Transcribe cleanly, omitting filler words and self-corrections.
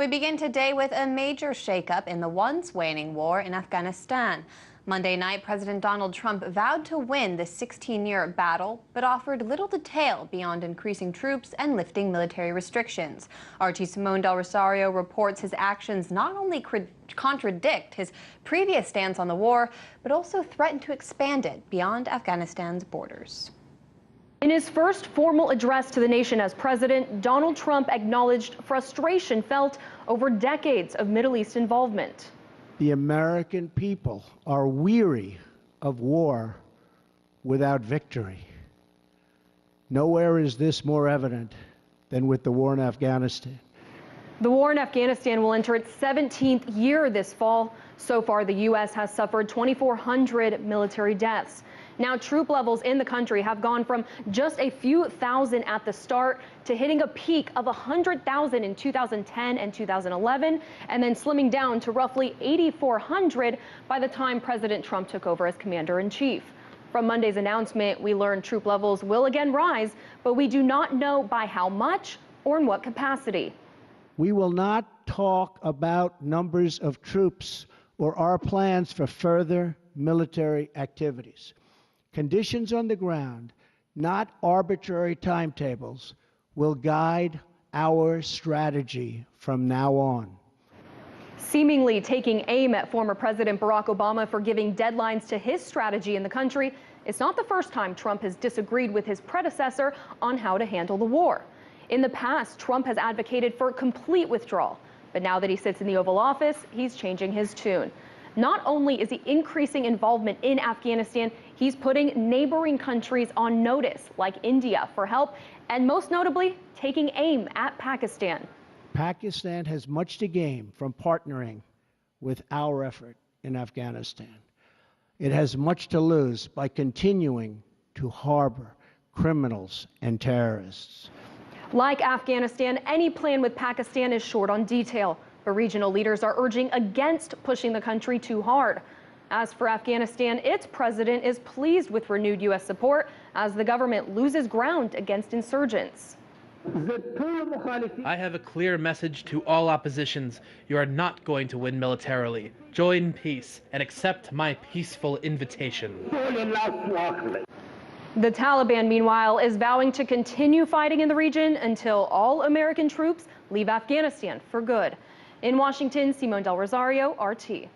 We begin today with a major shakeup in the once waning war in Afghanistan. Monday night, President Donald Trump vowed to win the 16-year battle, but offered little detail beyond increasing troops and lifting military restrictions. RT's Simone Rosario reports his actions not only contradict his previous stance on the war, but also threaten to expand it beyond Afghanistan's borders. In his first formal address to the nation as president, Donald Trump acknowledged frustration felt over decades of Middle East involvement. The American people are weary of war without victory. Nowhere is this more evident than with the war in Afghanistan. The war in Afghanistan will enter its 17th year this fall. So far, the U.S. has suffered 2,400 military deaths. Now, troop levels in the country have gone from just a few thousand at the start to hitting a peak of 100,000 in 2010 and 2011, and then slimming down to roughly 8,400 by the time President Trump took over as commander-in-chief. From Monday's announcement, we learned troop levels will again rise, but we do not know by how much or in what capacity. We will not talk about numbers of troops or our plans for further military activities. Conditions on the ground, not arbitrary timetables, will guide our strategy from now on. Seemingly taking aim at former President Barack Obama for giving deadlines to his strategy in the country, it's not the first time Trump has disagreed with his predecessor on how to handle the war. In the past, Trump has advocated for complete withdrawal, but now that he sits in the Oval Office, he's changing his tune. Not only is he increasing involvement in Afghanistan, he's putting neighboring countries on notice, like India, for help, and most notably, taking aim at Pakistan. Pakistan has much to gain from partnering with our effort in Afghanistan. It has much to lose by continuing to harbor criminals and terrorists. Like Afghanistan, any plan with Pakistan is short on detail. But regional leaders are urging against pushing the country too hard. As for Afghanistan, its president is pleased with renewed U.S. support as the government loses ground against insurgents. I have a clear message to all oppositions. You are not going to win militarily. Join peace and accept my peaceful invitation. The Taliban, meanwhile, is vowing to continue fighting in the region until all American troops leave Afghanistan for good. In Washington, Simone Rosario, RT.